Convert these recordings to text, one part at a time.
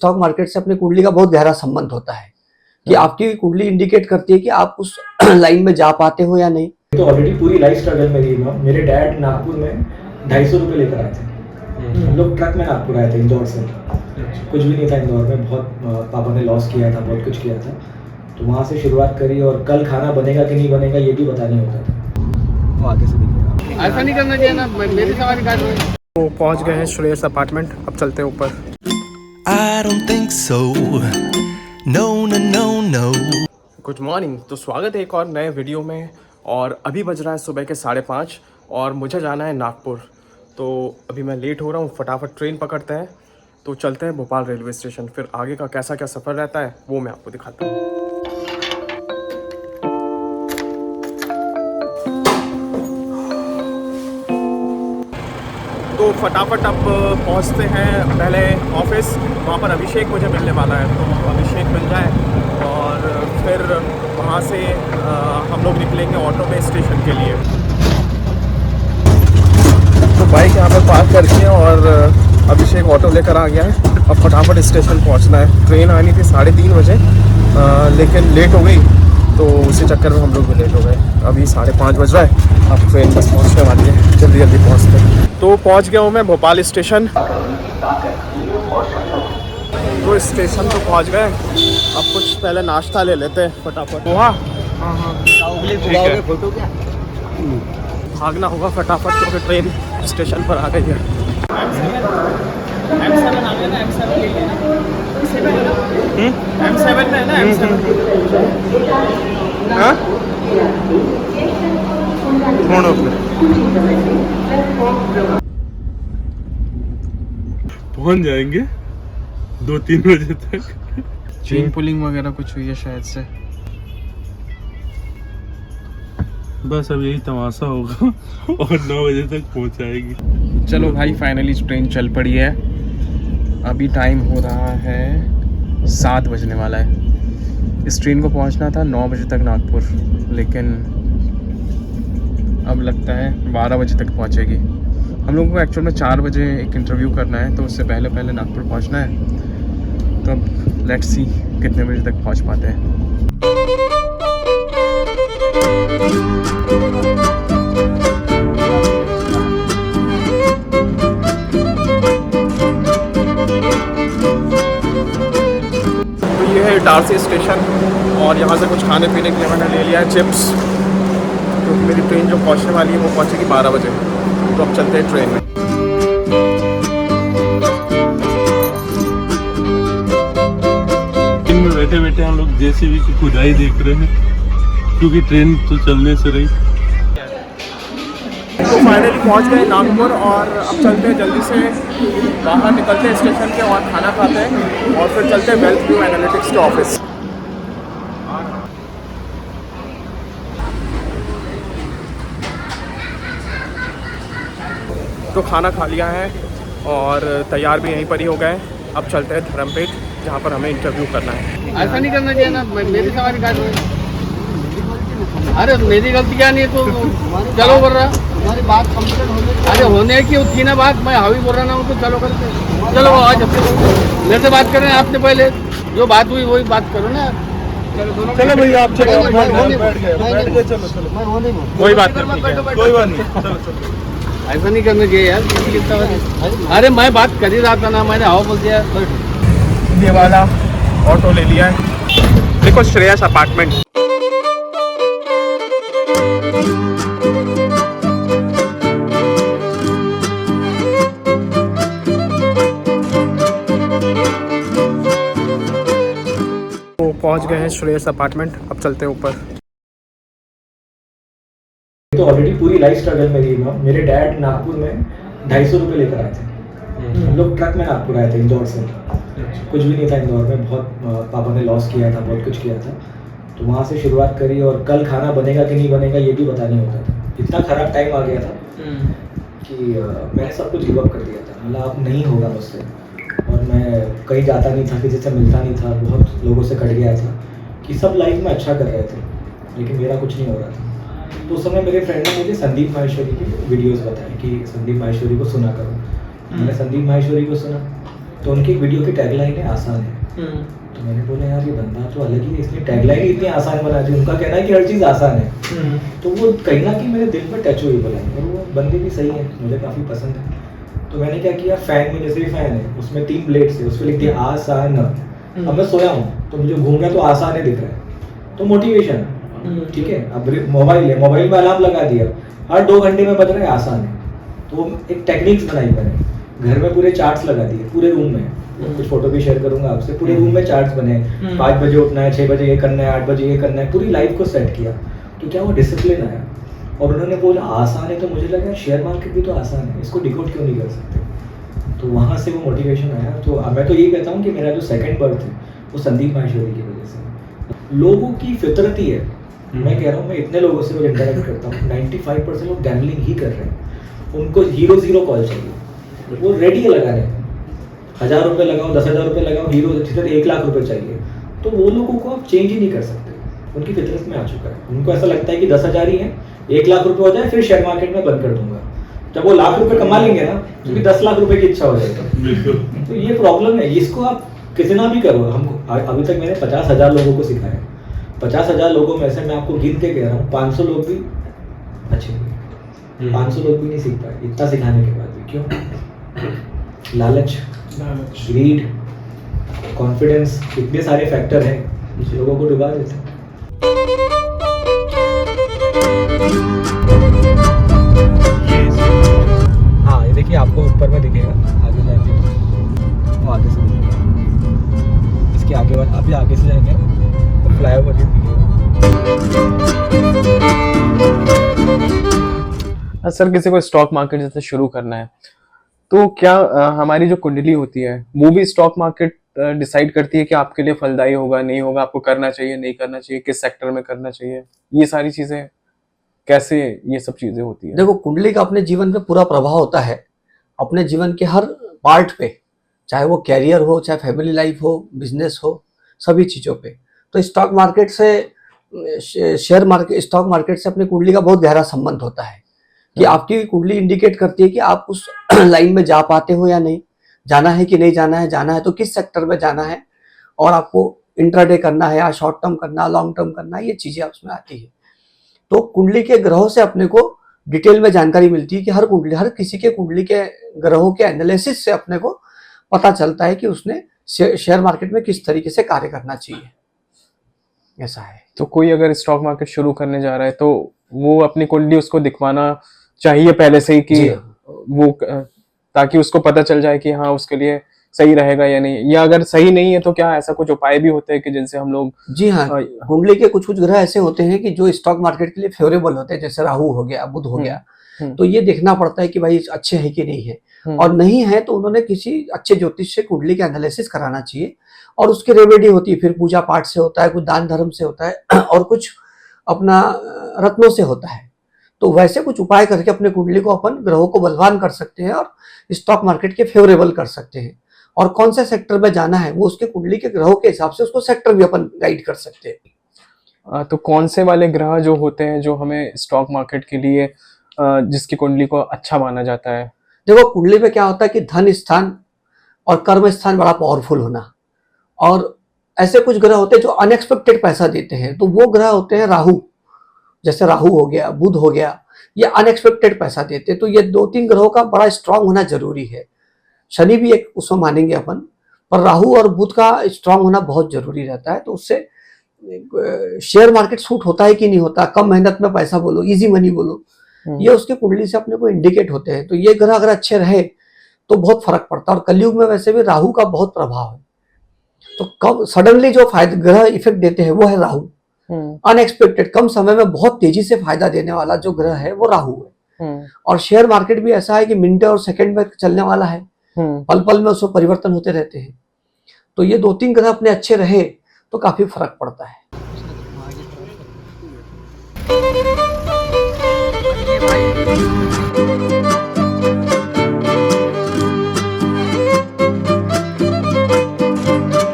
Stock market से अपनी कुंडली का बहुत गहरा संबंध होता है कि आपकी कुंडली इंडिकेट करती है कि आप उस लाइन में जा पाते हो या नहीं। तो ऑलरेडी पूरी लाइफ स्ट्रगल मेरी ना, मेरे डैड नागपुर में 250 रुपये लेकर आए थे। हम लोग ट्रक में नागपुर आए थे इंदौर से। कुछ भी नहीं था इंदौर में, बहुत पापा ने लॉस किया था, बहुत कुछ किया था। तो वहाँ से शुरुआत करी और कल खाना बनेगा कि नहीं बनेगा ये भी पता नहीं होता था। वो आगे से देखिएगा, ऐसा नहीं करना चाहिए ना, मेरी सवारी काट रही है। तो पहुंच गए हैं श्रेयस अपार्टमेंट, अब चलते हैं ऊपर। I don't think so. No, no, no, no. Good morning, तो स्वागत है एक और नए वीडियो में। और अभी बज रहा है सुबह के 5:30 और मुझे जाना है नागपुर। तो अभी मैं लेट हो रहा हूँ, फटाफट ट्रेन पकड़ते हैं तो चलते हैं भोपाल रेलवे स्टेशन। फिर आगे का कैसा क्या सफ़र रहता है वो मैं आपको दिखाता हूँ। तो फटाफट अब पहुंचते हैं पहले ऑफिस। वहाँ पर अभिषेक मुझे मिलने वाला है, तो अभिषेक मिल जाए और फिर वहाँ से हम लोग निकलेंगे ऑटो पे स्टेशन के लिए। तो बाइक यहाँ पर पार्क करके और अभिषेक ऑटो लेकर आ गया है। अब फटाफट स्टेशन पहुँचना है। ट्रेन आनी थी 3:30 बजे, लेकिन लेट हो गई तो उसी चक्कर में हम लोग भी लेट हो गए। अभी 5:30 बज रहा है, अब ट्रेन बस पहुँचने वाली है, जल्दी जल्दी पहुँचते हैं। तो पहुँच गया हूँ मैं भोपाल स्टेशन। तो स्टेशन तो पहुँच गए, अब कुछ पहले नाश्ता ले लेते हैं फटाफट। पोहा, हाँ ठीक है, भागना होगा फटाफट क्योंकि ट्रेन स्टेशन पर आ गई है। M7 आ गया ना, M7 ले लेना। M7 में है ना, M7। हाँ छोड़ो पहुंच जाएंगे 2-3 बजे तक। चेन पुलिंग वगैरह कुछ हुई है शायद से। बस अब यही तमाशा होगा और 9 बजे तक पहुंचाएगी। चलो भाई, फाइनली ट्रेन चल पड़ी है। अभी टाइम हो रहा है 7 बजने वाला है। इस ट्रेन को पहुंचना था 9 बजे तक नागपुर, लेकिन अब लगता है 12 बजे तक पहुंचेगी। हम लोगों को एक्चुअल में 4 बजे एक इंटरव्यू करना है, तो उससे पहले पहले नागपुर पहुंचना है। तो अब लेट्स सी कितने बजे तक पहुंच पाते हैं। तो ये है इटारसी स्टेशन और यहाँ से कुछ खाने पीने के लिए मैंने ले लिया है चिप्स, क्योंकि मेरी ट्रेन जो पहुँचने वाली है वो पहुँचेगी 12 बजे। तो अब चलते हैं ट्रेन में। बैठे बैठे हम लोग जेसीबी की खुदाई देख रहे हैं क्योंकि ट्रेन तो चलने से रही। तो फाइनली पहुंच गए नागपुर और अब चलते हैं जल्दी से बाहर, निकलते हैं स्टेशन के और खाना खाते हैं और फिर चलते हैं वेल्थ व्यू एनालिटिक्स के ऑफिस। तो खाना खा लिया है और तैयार भी यहीं पर ही हो गए। अब चलते हैं धर्मपेट, जहाँ पर हमें इंटरव्यू करना है। ऐसा नहीं करना चाहिए ना, मेरी सवारी काट रही है। अरे मेरी गलती क्या नहीं है, तो चलो बोल रहा। हमारी बात कंप्लीट होने, अरे होने की थी ना बात, मैं हावी बोल रहा हूँ तो चलो करते। चलो आज मेरे से बात कर रहे हैं, आपने पहले जो बात हुई वही बात करो ना। चलो भैया आप चलो, वही बात करनी है। कोई बात नहीं, चलो चलो। ऐसा नहीं करना चाहिए यार। अरे मैं बात कर ही रहा था ना, मैंने हवा बोल दिया। ये वाला ऑटो ले लिया है, देखो श्रेयस अपार्टमेंट। तो पहुंच गए हैं श्रेयस अपार्टमेंट, अब चलते हैं ऊपर। तो ऑलरेडी पूरी लाइफ स्ट्रगल मेरी ना, मेरे डैड नागपुर में 250 रुपये लेकर आए थे। हम लोग ट्रक में नागपुर आए थे इंदौर से। कुछ भी नहीं था इंदौर में, बहुत पापा ने लॉस किया था, बहुत कुछ किया था। तो वहाँ से शुरुआत करी और कल खाना बनेगा कि नहीं बनेगा ये भी पता नहीं होता था। इतना ख़राब टाइम आ गया था कि मैंने सब कुछ गिव अप कर दिया था। मतलब अब नहीं होगा मुझसे, और मैं कहीं जाता नहीं था, किसी से मिलता नहीं था, बहुत लोगों से कट गया था कि सब लाइफ में अच्छा कर रहे थे लेकिन मेरा कुछ नहीं हो रहा था। तो उस समय मेरे फ्रेंड ने मुझे संदीप माहेश्वरी की वीडियोस बताए कि संदीप माहेश्वरी को सुना करो। मैंने संदीप माहेश्वरी को सुना, तो उनकी एक वीडियो की टैगलाइन है आसान है। तो मैंने बोला यार ये बंदा तो अलग ही है, इसने टैगलाइन ही इतनी आसान बना दी। उनका कहना है कि हर चीज़ आसान है, तो वो कहीं ना कहीं मेरे दिल पर टच हुई बोला, और वो बंदे भी सही है, मुझे काफ़ी पसंद है। तो मैंने क्या किया, फैन में जैसे भी फैन है उसमें 3 ब्लेड्स है, उस पर लिख दिया आसान। अब मैं सोया हूँ तो मुझे घूम रहा तो आसान है दिख रहा है, तो मोटिवेशन ठीक है। अब मोबाइल है, मोबाइल में अलार्म लगा दिया, हर 2 घंटे में बज रहा है आसान है। तो एक टेक्निक्स बनाई मैंने, घर में पूरे चार्ट्स लगा दिए, पूरे रूम में, कुछ फोटो भी शेयर करूंगा आपसे, पूरे रूम में चार्ट्स बने, 5 बजे उठना है, 6 बजे ये करना है, 8 बजे ये करना है, पूरी लाइफ को सेट किया। तो क्या वो डिसिप्लिन आया, और उन्होंने बोला आसान है, तो मुझे लगा शेयर मार्केट भी तो आसान है, इसको डिकोड क्यों नहीं कर सकते। तो वहाँ से वो मोटिवेशन आया। तो मैं तो यही कहता हूँ कि मेरा जो सेकंड बर्थ है वो संदीप माहेश्वरी की वजह से। लोगों की फितरत ही है, मैं कह रहा हूँ, मैं इतने लोगों से इंटरेक्ट करता हूँ, 95% लोग गैम्बलिंग ही कर रहे हैं। उनको 0 कॉल चाहिए, वो रेडी है लगाने, 1000 रुपये लगाओ, 10,000 रुपये लगाओ, हीरो 1 लाख रुपये चाहिए। तो वो लोगों को आप चेंज ही नहीं कर सकते, उनकी फितरत में आ चुका है। उनको ऐसा लगता है कि 10,000 ही है, 1 लाख रुपये हो जाए फिर शेयर मार्केट में बंद कर दूंगा। जब वो लाख रुपए कमा लेंगे ना, तो भी 10 लाख रुपए की इच्छा हो जाएगी। तो ये प्रॉब्लम है, इसको आप कितना भी करो। हमको अभी तक मैंने 50,000 लोगों को सिखाया, 50,000 लोगों में से मैं आपको गिन के कह रहा हूँ 500 लोग भी अच्छे नहीं, 500 लोग भी नहीं सीख पाए इतना सिखाने के बाद भी। क्यों? लालच, ग्रीड, कॉन्फिडेंस, इतने सारे फैक्टर हैं लोगों को डुबा देते हैं। हाँ ये देखिए, आपको ऊपर में दिखेगा, आगे जाएंगे वो आगे से दिखेगा, इसके आगे वाला अभी आगे से जाएंगे तो फ्लाईओवर भी दिखेगा। सर किसी को स्टॉक मार्केट जैसे शुरू करना है तो क्या हमारी जो कुंडली होती है वो भी स्टॉक मार्केट डिसाइड करती है कि आपके लिए फलदायी होगा नहीं होगा, आपको करना चाहिए नहीं करना चाहिए, किस सेक्टर में करना चाहिए, ये सारी चीजें कैसे ये सब चीजें होती है? देखो, कुंडली का अपने जीवन पे पूरा प्रभाव होता है, अपने जीवन के हर पार्ट पे, चाहे वो कैरियर हो, चाहे फैमिली लाइफ हो, बिजनेस हो, सभी चीज़ों पे। तो स्टॉक मार्केट से, शेयर मार्केट, स्टॉक मार्केट से अपनी कुंडली का बहुत गहरा संबंध होता है कि आपकी कुंडली इंडिकेट करती है कि आप उस लाइन में जा पाते हो या नहीं, जाना है कि नहीं जाना है, जाना है तो किस सेक्टर में जाना है, और आपको इंट्राडे करना है या शॉर्ट टर्म करना है, लॉन्ग टर्म करना है, ये चीज़ें उसमें आती है। तो कुंडली के ग्रहों से अपने को डिटेल में जानकारी मिलती है कि हर किसी के कुंडली के ग्रहों के एनालिसिस से अपने को पता चलता है कि उसने शेयर मार्केट में किस तरीके से कार्य करना चाहिए। ऐसा है। तो कोई अगर स्टॉक मार्केट शुरू करने जा रहा है तो वो अपनी कुंडली उसको दिखवाना चाहिए पहले से ही कि वो, ताकि उसको पता चल जाए कि हाँ उसके लिए सही रहेगा या नहीं, या अगर सही नहीं है तो क्या ऐसा कुछ उपाय भी होते हैं कि जिनसे हम लोग? जी हाँ, कुंडली के कुछ ग्रह ऐसे होते हैं कि जो स्टॉक मार्केट के लिए फेवरेबल होते हैं, जैसे राहु हो गया, बुध हो गया। तो ये देखना पड़ता है कि भाई अच्छे हैं कि नहीं है, और नहीं है तो उन्होंने किसी अच्छे ज्योतिष से कुंडली का एनालिसिस कराना चाहिए, और उसकी रेमेडी होती है, फिर पूजा पाठ से होता है, कुछ दान धर्म से होता है, और कुछ अपना रत्नों से होता है। तो वैसे कुछ उपाय करके अपने कुंडली को अपन ग्रहों को बलवान कर सकते हैं और स्टॉक मार्केट के फेवरेबल कर सकते हैं। और कौन से सेक्टर में जाना है वो उसके कुंडली के ग्रहों के हिसाब से उसको सेक्टर भी अपन गाइड कर सकते हैं। तो कौन से वाले ग्रह जो होते हैं जो हमें स्टॉक मार्केट के लिए जिसकी कुंडली को अच्छा माना जाता है? देखो, कुंडली में क्या होता है कि धन स्थान और कर्म स्थान बड़ा पावरफुल होना, और ऐसे कुछ ग्रह होते हैं जो अनएक्सपेक्टेड पैसा देते हैं, तो वो ग्रह होते हैं राहु, जैसे राहु हो गया, बुध हो गया, ये अनएक्सपेक्टेड पैसा देते हैं। तो ये 2-3 ग्रहों का बड़ा स्ट्रांग होना जरूरी है। शनि भी एक उसमें मानेंगे अपन, पर राहु और बुध का स्ट्रांग होना बहुत जरूरी रहता है। तो उससे शेयर मार्केट सूट होता है कि नहीं होता, कम मेहनत में पैसा बोलो, इजी मनी बोलो, ये उसके कुंडली से अपने को इंडिकेट होते हैं। तो ये ग्रह अगर अच्छे रहे तो बहुत फर्क पड़ता है। और कलयुग में वैसे भी राहु का बहुत प्रभाव है, तो कम सडनली जो फायदा ग्रह इफेक्ट देते हैं वो है राहु। अनएक्सपेक्टेड, कम समय में बहुत तेजी से फायदा देने वाला जो ग्रह है वो राहु है। और शेयर मार्केट भी ऐसा है कि मिनटों और सेकंड में चलने वाला है, पल पल में उसमें परिवर्तन होते रहते हैं। तो ये 2-3 ग्रह अपने अच्छे रहे तो काफी फर्क पड़ता है।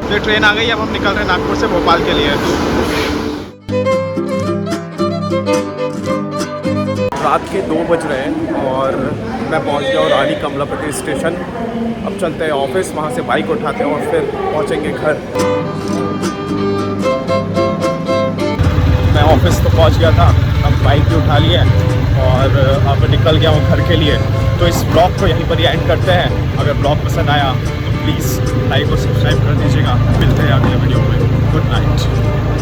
ये ट्रेन आ गई, अब हम निकल रहे हैं नागपुर से भोपाल के लिए। रात के 2 बज रहे हैं और मैं पहुंच गया और रानी कमलापति स्टेशन। अब चलते हैं ऑफिस, वहां से बाइक उठाते हैं और फिर पहुंचेंगे घर। मैं ऑफिस तो पहुंच गया था, अब बाइक भी उठा ली है और अब निकल गया हूँ घर के लिए। तो इस ब्लॉग को यहीं पर ही एंड करते हैं। अगर ब्लॉग पसंद आया तो प्लीज़ लाइक और सब्सक्राइब कर दीजिएगा। मिलते हैं अगले वीडियो में। Good night.